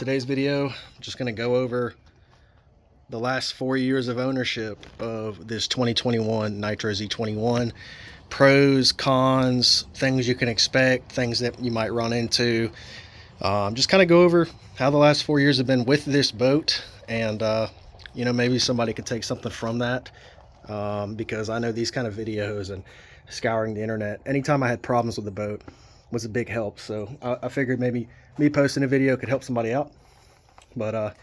Today's video, I'm just going to go over the last 4 years of ownership of this 2021 Nitro Z21. Pros, cons, things you can expect, things that you might run into. Just kind of go over how the last 4 years have been with this boat, and maybe somebody could take something from that, because I know these kind of videos and scouring the internet, anytime I had problems with the boat was a big help. So I figured maybe me posting a video could help somebody out. But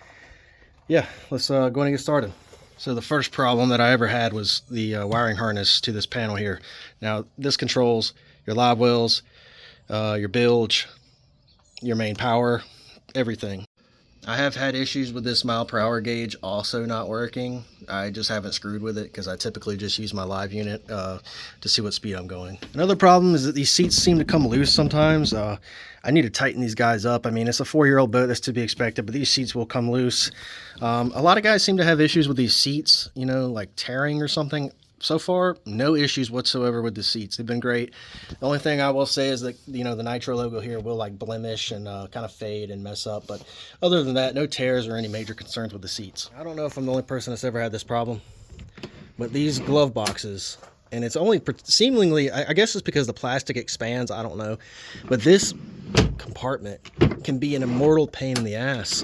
yeah, let's go ahead and get started. So the first problem that I ever had was the wiring harness to this panel here. Now this controls your live wells, your bilge, your main power, everything. I have had issues with this mile per hour gauge also not working. I just haven't screwed with it because I typically just use my live unit to see what speed I'm going. Another problem is that these seats seem to come loose sometimes. I need to tighten these guys up. I mean, it's a 4-year-old boat, that's to be expected, but these seats will come loose. A lot of guys seem to have issues with these seats, like tearing or something. So far, no issues whatsoever with the seats. They've been great. The only thing I will say is that, the Nitro logo here will like blemish and kind of fade and mess up. But other than that, no tears or any major concerns with the seats. I don't know if I'm the only person that's ever had this problem, but these glove boxes, and it's only seemingly, I guess it's because the plastic expands, I don't know. But this compartment can be an immortal pain in the ass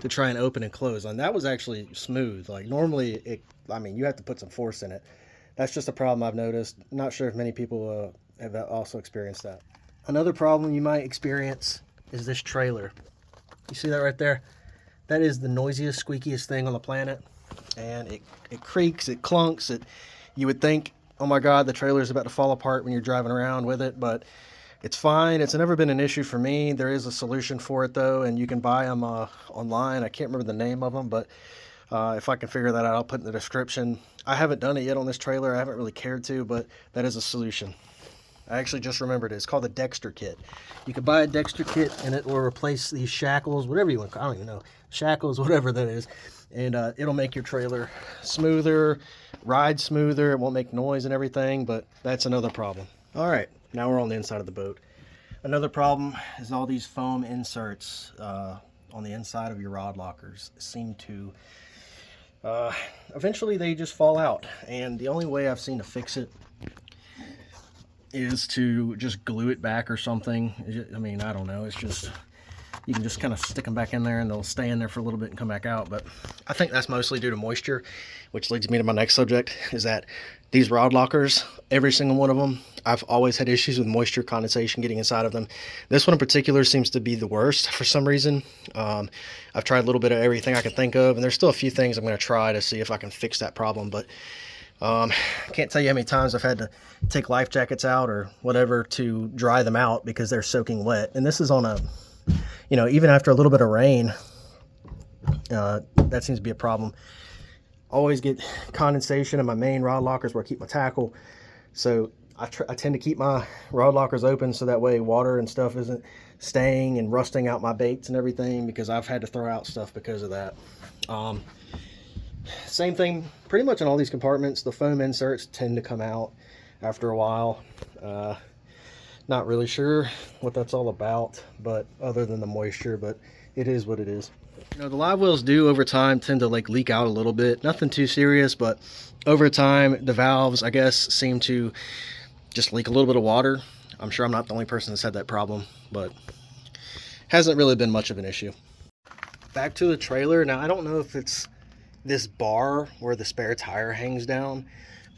to try and open and close. And that was actually smooth. Like normally, you have to put some force in it. That's just a problem I've noticed. Not sure if many people have also experienced that. Another problem you might experience is this trailer. You see that right there? That is the noisiest, squeakiest thing on the planet. And it creaks, it clunks. You would think, oh my God, the trailer is about to fall apart when you're driving around with it, but it's fine. It's never been an issue for me. There is a solution for it though, and you can buy them online. I can't remember the name of them, but if I can figure that out, I'll put in the description. I haven't done it yet on this trailer. I haven't really cared to, but that is a solution. I actually just remembered it. It's called the Dexter kit. You can buy a Dexter kit and it will replace these shackles, whatever you want. I don't even know. Shackles, whatever that is. And it'll make your trailer smoother, ride smoother. It won't make noise and everything, but that's another problem. All right, now we're on the inside of the boat. Another problem is all these foam inserts on the inside of your rod lockers seem to eventually they just fall out, and the only way I've seen to fix it is to just glue it back or something. I don't know, it's just, you can just kind of stick them back in there and they'll stay in there for a little bit and come back out. But I think that's mostly due to moisture, which leads me to my next subject, is that these rod lockers, every single one of them, I've always had issues with moisture condensation getting inside of them. This one in particular seems to be the worst for some reason. I've tried a little bit of everything I can think of, and there's still a few things I'm going to try to see if I can fix that problem. But I can't tell you how many times I've had to take life jackets out or whatever to dry them out because they're soaking wet. And this is on a, even after a little bit of rain, that seems to be a problem. Always get condensation in my main rod lockers where I keep my tackle. So I tend to keep my rod lockers open so that way water and stuff isn't staying and rusting out my baits and everything, because I've had to throw out stuff because of that. Same thing pretty much in all these compartments. The foam inserts tend to come out after a while. Not really sure what that's all about, but other than the moisture, but it is what it is. The live wells do over time tend to leak out a little bit. Nothing too serious, but over time the valves, I guess, seem to just leak a little bit of water. I'm sure I'm not the only person that's had that problem, but hasn't really been much of an issue. Back to the trailer. Now, I don't know if it's this bar where the spare tire hangs down,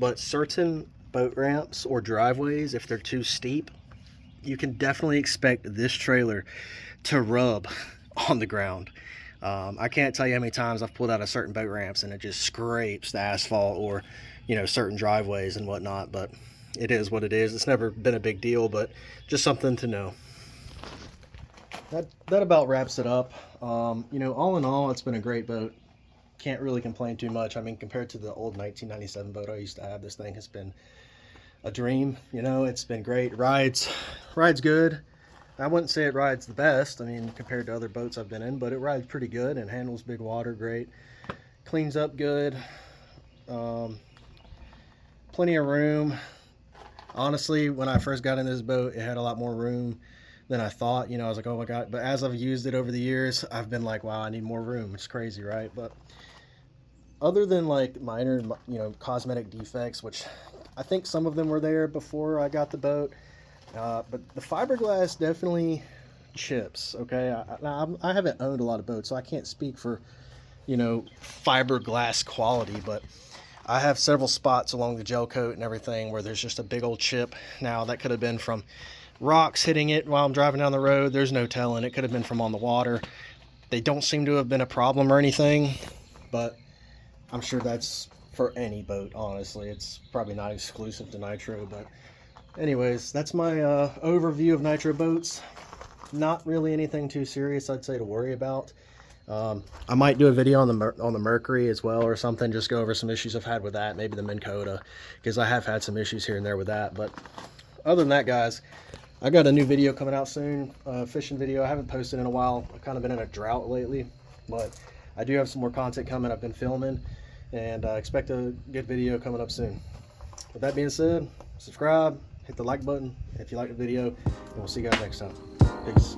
but certain boat ramps or driveways, if they're too steep, you can definitely expect this trailer to rub on the ground. I can't tell you how many times I've pulled out of certain boat ramps and it just scrapes the asphalt, or certain driveways and whatnot. But it is what it is. It's never been a big deal, but just something to know. That about wraps it up. All in all, it's been a great boat. Can't really complain too much. Compared to the old 1997 boat I used to have, this thing has been a dream. It's been great. Rides good. I wouldn't say it rides the best, compared to other boats I've been in, but it rides pretty good and handles big water great. Cleans up good. Plenty of room. Honestly, when I first got in this boat, it had a lot more room than I thought. You know, I was like, oh my God. But as I've used it over the years, I've been like, wow, I need more room. It's crazy, right? But other than like minor, you know, cosmetic defects, which I think some of them were there before I got the boat, but the fiberglass definitely chips. Okay, I haven't owned a lot of boats, so I can't speak for, you know, fiberglass quality, but I have several spots along the gel coat and everything where there's just a big old chip. Now that could have been from rocks hitting it while I'm driving down the road. There's no telling. It could have been from on the water. They don't seem to have been a problem or anything, but I'm sure that's for any boat, honestly. It's probably not exclusive to Nitro, but anyways, that's my overview of Nitro boats. Not really anything too serious, I'd say, to worry about. I might do a video on the Mercury as well or something, just go over some issues I've had with that, maybe the Minn Kota, because I have had some issues here and there with that. But other than that, guys, I got a new video coming out soon, fishing video. I haven't posted in a while. I've kind of been in a drought lately, but I do have some more content coming. I've been filming, and expect a good video coming up soon. With that being said, subscribe, hit the like button if you like the video, and we'll see you guys next time. Peace.